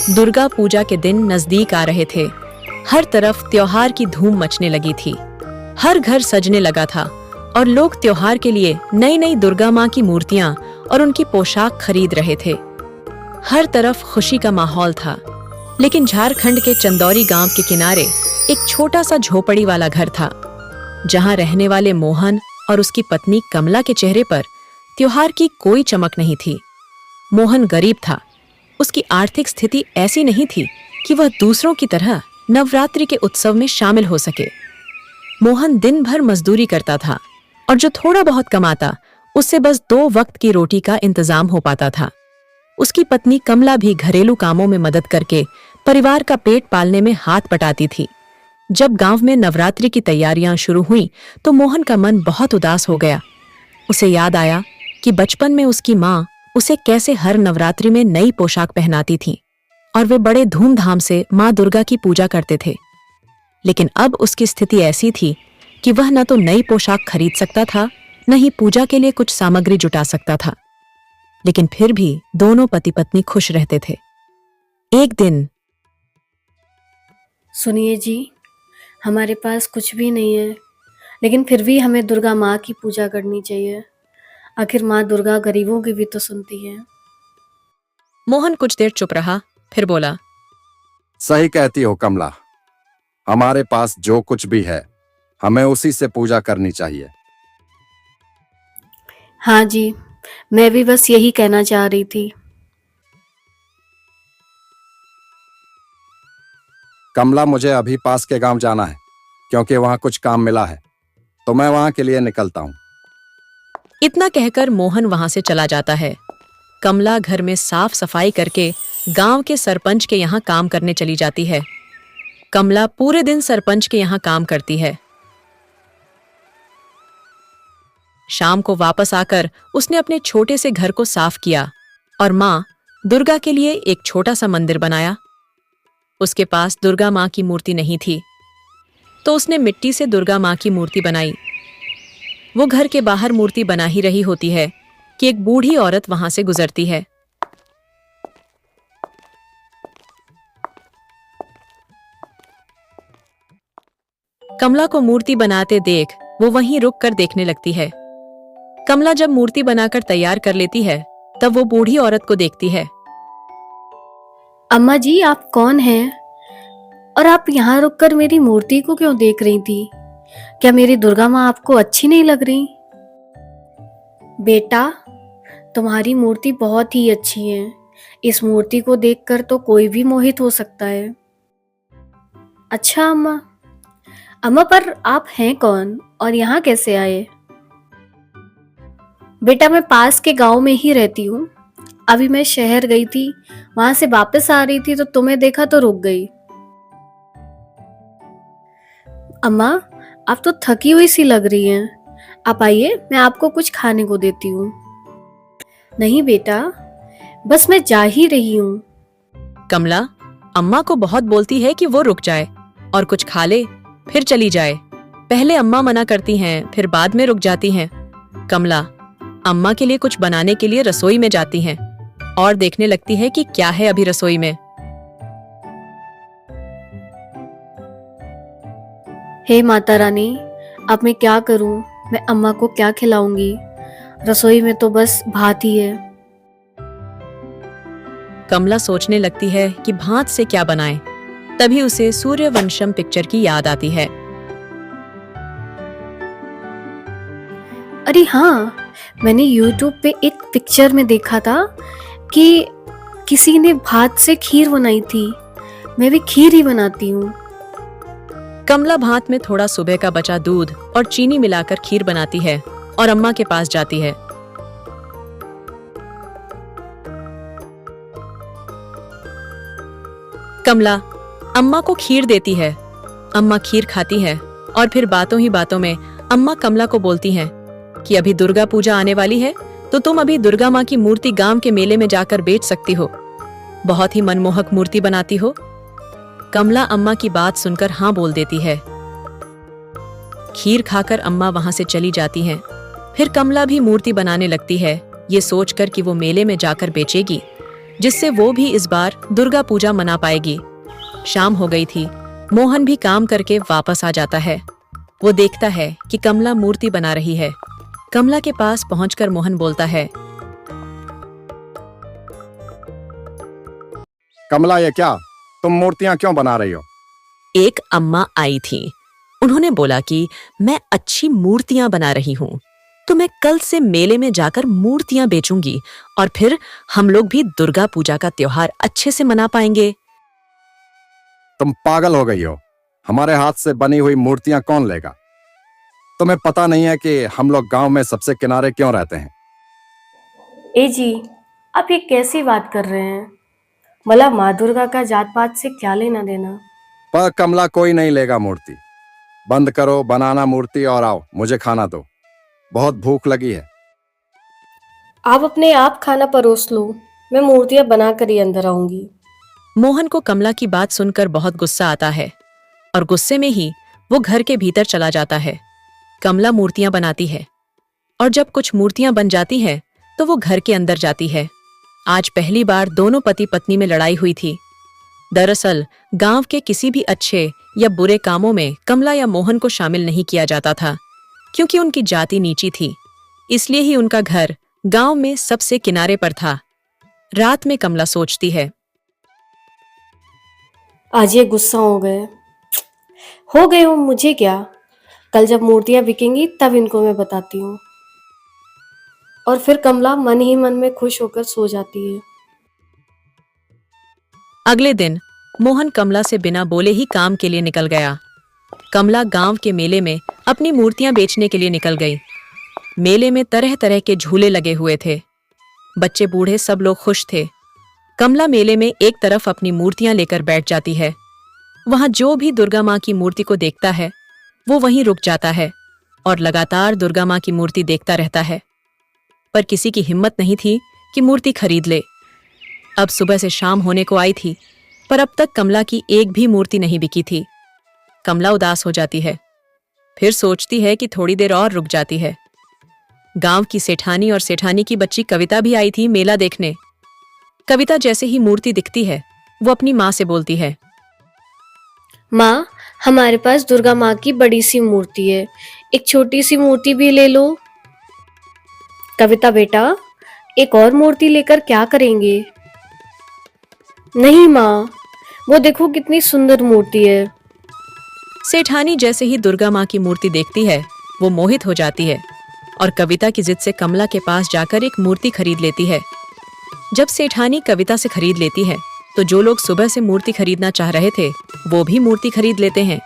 दुर्गा पूजा के दिन नजदीक आ रहे थे। हर तरफ त्योहार की धूम मचने लगी थी। हर घर सजने लगा था और लोग त्योहार के लिए नई नई दुर्गा माँ की मूर्तियां और उनकी पोशाक खरीद रहे थे। हर तरफ खुशी का माहौल था। लेकिन झारखंड के चंदौरी गांव के किनारे एक छोटा सा झोपड़ी वाला घर था, जहां रहने वाले मोहन और उसकी पत्नी कमला के चेहरे पर त्योहार की कोई चमक नहीं थी। मोहन गरीब था। उसकी आर्थिक स्थिति ऐसी नहीं थी कि वह दूसरों की तरह नवरात्रि के उत्सव में शामिल हो सके। मोहन दिन भर मजदूरी करता था और जो थोड़ा बहुत कमाता उससे बस 2 वक्त की रोटी का इंतजाम हो पाता था। उसकी पत्नी कमला भी घरेलू कामों में मदद करके परिवार का पेट पालने में हाथ बटाती थी। जब गांव में नवरात्रि की तैयारियां शुरू हुईं, तो मोहन का मन बहुत उदास हो गया। उसे याद आया कि बचपन में उसकी माँ उसे कैसे हर नवरात्रि में नई पोशाक पहनाती थी और वे बड़े धूमधाम से माँ दुर्गा की पूजा करते थे। लेकिन अब उसकी स्थिति ऐसी थी कि वह न तो नई पोशाक खरीद सकता था, न ही पूजा के लिए कुछ सामग्री जुटा सकता था। लेकिन फिर भी दोनों पति पत्नी खुश रहते थे। एक दिन, सुनिए जी, हमारे पास कुछ भी नहीं है, लेकिन फिर भी हमें दुर्गा माँ की पूजा करनी चाहिए। आखिर माँ दुर्गा गरीबों की भी तो सुनती है। मोहन कुछ देर चुप रहा, फिर बोला, सही कहती हो कमला, हमारे पास जो कुछ भी है हमें उसी से पूजा करनी चाहिए। हाँ जी, मैं भी बस यही कहना चाह रही थी। कमला, मुझे अभी पास के गांव जाना है क्योंकि वहां कुछ काम मिला है, तो मैं वहां के लिए निकलता हूं। इतना कहकर मोहन वहां से चला जाता है। कमला घर में साफ सफाई करके गांव के सरपंच के यहाँ काम करने चली जाती है। कमला पूरे दिन सरपंच के यहाँ काम करती है। शाम को वापस आकर उसने अपने छोटे से घर को साफ किया और माँ दुर्गा के लिए एक छोटा सा मंदिर बनाया। उसके पास दुर्गा माँ की मूर्ति नहीं थी, तो उसने मिट्टी से दुर्गा माँ की मूर्ति बनाई। वो घर के बाहर मूर्ति बना ही रही होती है कि एक बूढ़ी औरत वहां से गुजरती है। कमला को मूर्ति बनाते देख वो वहीं रुक कर देखने लगती है। कमला जब मूर्ति बनाकर तैयार कर लेती है, तब वो बूढ़ी औरत को देखती है। अम्मा जी, आप कौन हैं? और आप यहाँ रुककर मेरी मूर्ति को क्यों देख रही थी? क्या मेरी दुर्गा माँ आपको अच्छी नहीं लग रही? बेटा, तुम्हारी मूर्ति बहुत ही अच्छी है। इस मूर्ति को देखकर तो कोई भी मोहित हो सकता है। अच्छा अम्मा, पर आप हैं कौन और यहाँ कैसे आए? बेटा, मैं पास के गांव में ही रहती हूँ। अभी मैं शहर गई थी, वहां से वापस आ रही थी तो तुम्हें देखा तो रुक गई। अम्मा, आप तो थकी हुई सी लग रही हैं। आप आइए, मैं आपको कुछ खाने को देती हूँ। नहीं बेटा, बस मैं जा ही रही हूँ। कमला अम्मा को बहुत बोलती है कि वो रुक जाए और कुछ खा ले, फिर चली जाए। पहले अम्मा मना करती हैं, फिर बाद में रुक जाती हैं। कमला अम्मा के लिए कुछ बनाने के लिए रसोई में जाती हैं और देखने लगती है कि क्या है अभी रसोई में। हे माता रानी, अब मैं क्या करूं? मैं अम्मा को क्या खिलाऊंगी? रसोई में तो बस भात ही है। कमला सोचने लगती है कि भात से क्या बनाए। तभी उसे सूर्यवंशम पिक्चर की याद आती है। अरे हाँ, मैंने YouTube पे एक पिक्चर में देखा था कि किसी ने भात से खीर बनाई थी। मैं भी खीर ही बनाती हूँ। कमला भात में थोड़ा सुबह का बचा दूध और चीनी मिलाकर खीर बनाती है और अम्मा के पास जाती है। कमला अम्मा को खीर देती है। अम्मा खीर खाती है और फिर बातों ही बातों में अम्मा कमला को बोलती हैं कि अभी दुर्गा पूजा आने वाली है, तो तुम अभी दुर्गा माँ की मूर्ति गांव के मेले में जाकर बेच सकती हो। बहुत ही मनमोहक मूर्ति बनाती हो। कमला अम्मा की बात सुनकर हाँ बोल देती है। खीर खाकर अम्मा वहां से चली जाती हैं। फिर कमला भी मूर्ति बनाने लगती है, ये सोचकर कि वो मेले में जाकर बेचेगी। जिससे वो भी इस बार दुर्गा पूजा मना पाएगी। शाम हो गई थी। मोहन भी काम करके वापस आ जाता है। वो देखता है कि कमला मूर्ति बना रही है। कमला के पास पहुंचकर मोहन बोलता है, कमला, ये क्या? तुम मूर्तियां क्यों बना रही हो? एक अम्मा आई थी। उन्होंने बोला कि मैं अच्छी मूर्तियां बना रही हूँ, तो मैं कल से मेले में जाकर मूर्तियां बेचूंगी और फिर हम लोग भी दुर्गा पूजा का त्योहार अच्छे से मना पाएंगे। तुम पागल हो गई हो। हमारे हाथ से बनी हुई मूर्तियां कौन लेगा? तुम्हें पता नहीं है कि हम लोग गांव में सबसे किनारे क्यों रहते हैं? ए जी, आप ये कैसी बात कर रहे हैं? भला माँ दुर्गा का जात पात से क्या लेना देना? पर कमला, कोई नहीं लेगा मूर्ति। बंद करो बनाना मूर्ति और आओ, मुझे खाना दो। बहुत भूख लगी है। आप अपने आप खाना परोस लो, मैं मूर्तियां बना कर ही अंदर आऊंगी। मोहन को कमला की बात सुनकर बहुत गुस्सा आता है और गुस्से में ही वो घर के भीतर चला जाता है। कमला मूर्तियां बनाती है और जब कुछ मूर्तियां बन जाती हैं तो वो घर के अंदर जाती है। आज पहली बार दोनों पति पत्नी में लड़ाई हुई थी। दरअसल गांव के किसी भी अच्छे या बुरे कामों में कमला या मोहन को शामिल नहीं किया जाता था, क्योंकि उनकी जाति नीची थी। इसलिए ही उनका घर गांव में सबसे किनारे पर था। रात में कमला सोचती है, आज ये गुस्सा हो गए हो, मुझे क्या? कल जब मूर्तियां बिकेंगी तब इनको मैं बताती हूँ। और फिर कमला मन ही मन में खुश होकर सो जाती है। अगले दिन मोहन कमला से बिना बोले ही काम के लिए निकल गया। कमला गांव के मेले में अपनी मूर्तियां बेचने के लिए निकल गई। मेले में तरह तरह के झूले लगे हुए थे। बच्चे बूढ़े सब लोग खुश थे। कमला मेले में एक तरफ अपनी मूर्तियां लेकर बैठ जाती है। वहां जो भी दुर्गा माँ की मूर्ति को देखता है वो वहीं रुक जाता है और लगातार दुर्गा माँ की मूर्ति देखता रहता है, पर किसी की हिम्मत नहीं थी कि मूर्ति खरीद ले। अब सुबह से शाम होने को आई थी, पर अब तक कमला की एक भी मूर्ति नहीं बिकी थी। कमला उदास हो जाती है। फिर सोचती है कि थोड़ी देर और रुक जाती है। गांव की सेठानी और सेठानी की बच्ची कविता भी आई थी मेला देखने। कविता जैसे ही मूर्ति दिखती है वो अपनी माँ से बोलती है, माँ, हमारे पास दुर्गा माँ की बड़ी सी मूर्ति है, एक छोटी सी मूर्ति भी ले लो। कविता बेटा, एक और मूर्ति लेकर क्या करेंगे? नहीं माँ, वो देखो कितनी सुंदर मूर्ति है। सेठानी जैसे ही दुर्गा माँ की मूर्ति देखती है वो मोहित हो जाती है और कविता की जिद से कमला के पास जाकर एक मूर्ति खरीद लेती है। जब सेठानी कविता से खरीद लेती है तो जो लोग सुबह से मूर्ति खरीदना चाह रहे थे वो भी मूर्ति खरीद लेते हैं।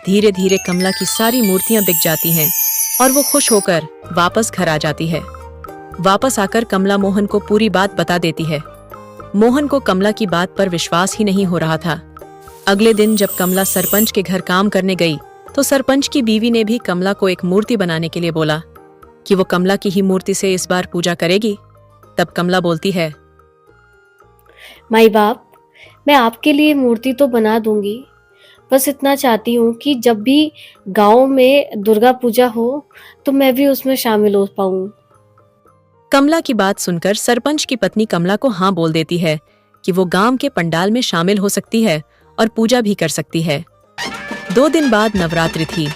धीरे धीरे कमला की सारी मूर्तियां बिक जाती हैं और वो खुश होकर वापस घर आ जाती है। वापस आकर कमला मोहन को पूरी बात बता देती है। मोहन को कमला की बात पर विश्वास ही नहीं हो रहा था। अगले दिन जब कमला सरपंच के घर काम करने गई तो सरपंच की बीवी ने भी कमला को एक मूर्ति बनाने के लिए बोला कि वो कमला की ही मूर्ति से इस बार पूजा करेगी। तब कमला बोलती है, माई बाप, मैं आपके लिए मूर्ति तो बना दूंगी, बस इतना चाहती हूँ कि जब भी गांव में दुर्गा पूजा हो तो मैं भी उसमें शामिल हो पाऊँ। कमला की बात सुनकर सरपंच की पत्नी कमला को हाँ बोल देती है कि वो गांव के पंडाल में शामिल हो सकती है और पूजा भी कर सकती है। 2 दिन बाद नवरात्रि थी।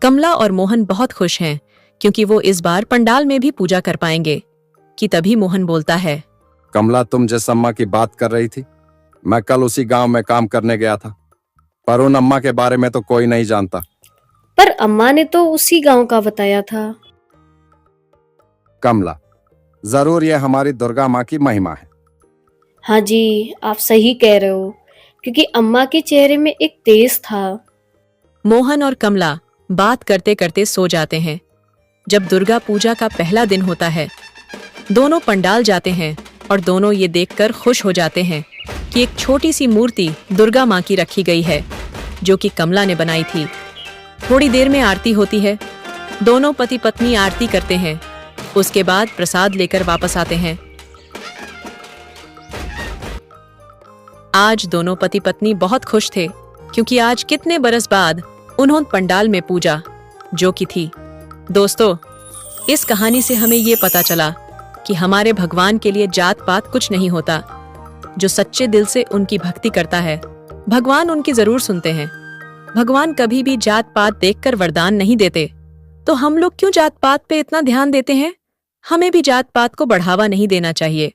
कमला और मोहन बहुत खुश हैं क्योंकि वो इस बार पंडाल में भी पूजा कर पाएंगे। कि तभी मोहन बोलता है, कमला, तुम जिस अम्मा की बात कर रही थी, मैं कल उसी गांव में काम करने गया था, पर उन अम्मा के बारे में तो कोई नहीं जानता। पर अम्मा ने तो उसी गांव का बताया था। कमला, जरूर यह हमारी दुर्गा माँ की महिमा है। हाँ जी, आप सही कह रहे हो, क्योंकि अम्मा के चेहरे में एक तेज था। मोहन और कमला बात करते करते सो जाते हैं। जब दुर्गा पूजा का पहला दिन होता है दोनों पंडाल जाते हैं और दोनों ये देखकर खुश हो जाते हैं कि एक छोटी सी मूर्ति दुर्गा माँ की रखी गई है जो कि कमला ने बनाई थी। थोड़ी देर में आरती होती है। दोनों पति पत्नी आरती करते हैं। उसके बाद प्रसाद लेकर वापस आते हैं। आज दोनों पति पत्नी बहुत खुश थे क्योंकि आज कितने बरस बाद उन्होंने पंडाल में पूजा जो की थी। दोस्तों, इस कहानी से हमें ये पता चला कि हमारे भगवान के लिए जात पात कुछ नहीं होता। जो सच्चे दिल से उनकी भक्ति करता है, भगवान उनकी जरूर सुनते हैं। भगवान कभी भी जात पात देखकर वरदान नहीं देते। तो हम लोग क्यों जात पात पे इतना ध्यान देते हैं? हमें भी जात पात को बढ़ावा नहीं देना चाहिए।